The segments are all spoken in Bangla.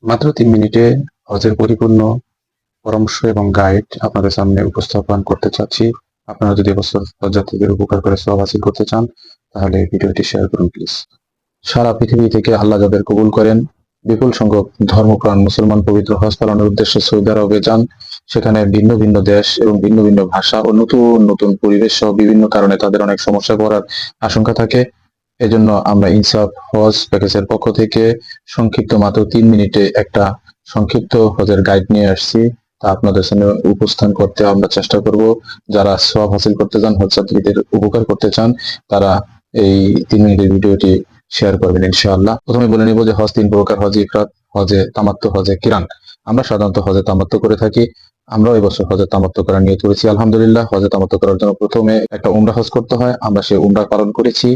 মাত্র ৩ মিনিটে হজের পরিপূর্ণ পরামর্শ এবং গাইড আপনাদের সামনে উপস্থাপন করতে চাচ্ছি। আপনারা যদি এবছর হজযাত্রীদের উপকার করে সওয়াব হাসিল করতে চান, তাহলে ভিডিওটি শেয়ার করুন প্লিজ। সারা পৃথিবী থেকে আল্লাহ যাদের কবুল করেন, বিপুল সংখ্যক ধর্মপ্রাণ মুসলমান পবিত্র হজ পালনের উদ্দেশ্যে সৌদি আরবে যান। সেখানে ভিন্ন ভিন্ন দেশ এবং ভিন্ন ভিন্ন ভাষা ও নতুন নতুন পরিবেশ সহ বিভিন্ন কারণে তাদের অনেক সমস্যায় পড়ার আশঙ্কা থাকে। এজন্য আমরা ইনসাফ হজ প্যাকেজের পক্ষ থেকে সংক্ষিপ্ত মাত্র ৩ মিনিটে একটা সংক্ষিপ্ত হজের গাইড নিয়ে আসছি। তা আপনাদের সামনে উপস্থান করতে আমরা চেষ্টা করব। যারা সওয়াব হাসিল করতে চান, হজ যাত্রীদের উপকার করতে চান, তারা এই ৩ মিনিটের ভিডিওটি শেয়ার করবেন ইনশাআল্লাহ। প্রথমে বলে নিব যে হজ ৩ প্রকার: হজে ইফরাদ, হজে তামাত্তু, হজে কিরান। আমরা সাধারণত হজে তামাত্তু করে থাকি। আমরাও এবছর হজে তামাত্তু করার নিয়ত করেছি আলহামদুলিল্লাহ। হজে তামাত্তু করার জন্য প্রথমে একটা উমরা হজ করতে হয়। আমরা সেই উমরা পালন করেছি।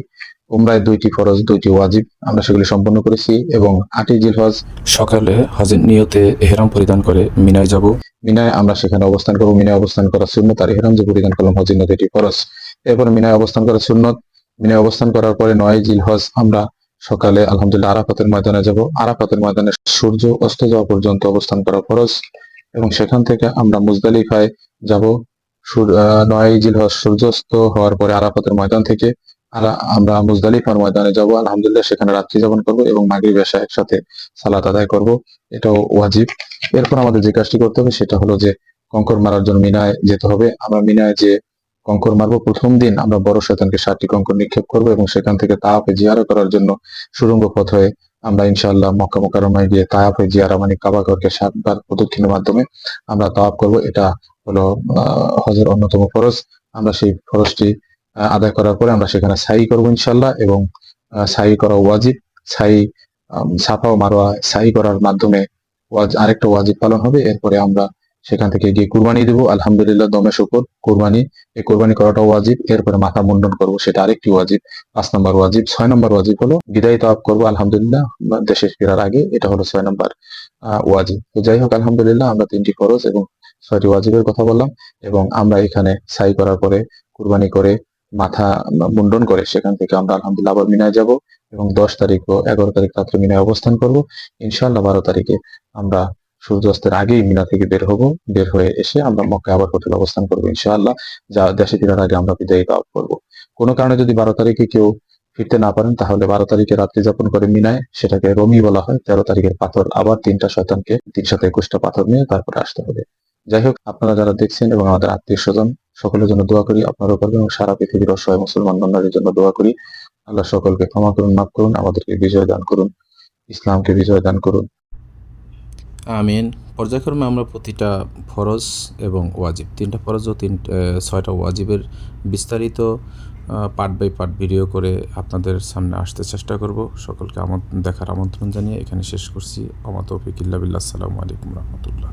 উমরায় ২টি ফরজ, ২টি ওয়াজিব, আমরা সেগুলি সম্পন্ন করেছি এবং ৮ই জিলহজ সকালে হজের নিয়তে এহরাম পরিধান করে মিনায় যাব। মিনায় আমরা সেখানে অবস্থান করব। মিনায় অবস্থান করা সুন্নত, আর ইহরাম যে পরিধান করলাম হজের নিয়তে এটি ফরজ। এরপর মিনায় অবস্থান করা সুন্নত। মিনায় অবস্থান করার পরে ৯ জিলহজ আমরা সকালে আলহামদুলিল্লাহ আরাফাতের ময়দানে যাব। আরাফাতের ময়দানে সূর্য অস্ত যাওয়া পর্যন্ত অবস্থান করা ফরজ এবং সেখান থেকে আমরা মুজদালিফায় যাব। ৯ জিলহজ সূর্যাস্ত হওয়ার পরে আরাফাতের ময়দান থেকে আমরা মুজদালিফার ময়দানে যাব। আলহামদুলিল্লাহ সেখানে রাত্রি যাপন করব এবং মাগরিব এশা একসাথে সালাত আদায় করব। এটাও ওয়াজিব। এরপর আমাদের যে কাজটি করতে হবে সেটা হলো যে কঙ্কর মারার জন্য মিনায় যেতে হবে। আমরা মিনায় যে কঙ্কর মারবো, প্রথম দিন আমরা বড় শয়তানকে ৭টি কঙ্কর নিক্ষেপ করব এবং সেখান থেকে তাওয়াফে জিয়ারা করার জন্য সুড়ঙ্গ পথ হয়ে আমরা ইনশাআল্লাহ মক্কা মুকাররমায় গিয়ে তাওয়াফে জিয়ারা মানে কাবা ঘরকে ৭ বার প্রদক্ষিণের মাধ্যমে আমরা তাওয়াফ করব। এটা হলো হজের অন্যতম ফরজ। আমরা সেই ফরজটি আদায় করার পরে আমরা সেখানে সাই করব ইনশাআল্লাহ এবং সাই করা ওয়াজিব। সাই সাফা ও মারোয়া সাই করার মাধ্যমে আরেকটা ওয়াজিব পালন হবে। এরপরে আমরা সেখান থেকে গিয়ে কুরবানি দেব। আলহামদুলিল্লাহ, দমে শুকর কুরবানি, এই কুরবানি করাটা ওয়াজিব। এরপরে মাথা মুন্ডন করব, সেটা আরেকটি ওয়াজিব, ৫ নম্বর ওয়াজিব। ৬ নম্বর ওয়াজিব হলো বিদায়ী তাওয়াফ করবো আলহামদুলিল্লাহ দেশে ফেরার আগে। এটা হলো ৬ নম্বর ওয়াজিব। তো যাই হোক, আলহামদুলিল্লাহ আমরা ৩টি ফরজ এবং ৬টি ওয়াজিবের কথা বললাম এবং আমরা এখানে সাই করার পরে কুরবানি করে মাথা মুন্ডন করে সেখান থেকে আমরা আলহামদুলিল্লাহ আবার মিনায় যাব এবং ১০ তারিখ ও ১১ তারিখ রাত্রে মিনায় অবস্থান করব। ইনশাআল্লাহ ১২ তারিখে আমরা সূর্যাস্তের আগেই মিনা থেকে বের হব। বের হয়ে এসে আমরা মক্কায় আবার হোটেলে অবস্থান করবো ইনশাআল্লাহ। যা দেশে ফেরার আগে আমরা বিদায়ী তাওয়াফ করবো। কোনো কারণে যদি ১২ তারিখে কেউ ফিরতে না পারেন, তাহলে ১২ তারিখে রাত্রি যাপন করে মিনায়, সেটাকে রমি বলা হয়। ১৩ তারিখের পাথর আবার ৩টা শয়তানকে ৩২১টা পাথর নিয়ে তারপরে আসতে হবে। যাই হোক, আপনারা যারা দেখছেন এবং আমাদের আত্মীয় স্বজন সকলের জন্য দোয়া করি, আপনারাও করবেন এবং সারা পৃথিবীর অসহায় মুসলমান বান্দাদের জন্য দোয়া করি। আল্লাহ সকলকে ক্ষমা করুন, মাফ করুন, আমাদেরকে বিজয় দান করুন, ইসলামকে বিজয় দান করুন। আমিন। পর্যায়ক্রমে আমরা প্রতিটা ফরজ এবং ওয়াজিব, ৩টা ফরজ ও ৬টা ওয়াজিবের বিস্তারিত পার্ট বাই পার্ট ভিডিও করে আপনাদের সামনে আসতে চেষ্টা করব। সকলকে দেখার আমন্ত্রণ জানিয়ে এখানে শেষ করছি। আমা তৌফিক ইল্লা বিল্লাহ। আসসালামু আলাইকুম রহমতুল্লাহ।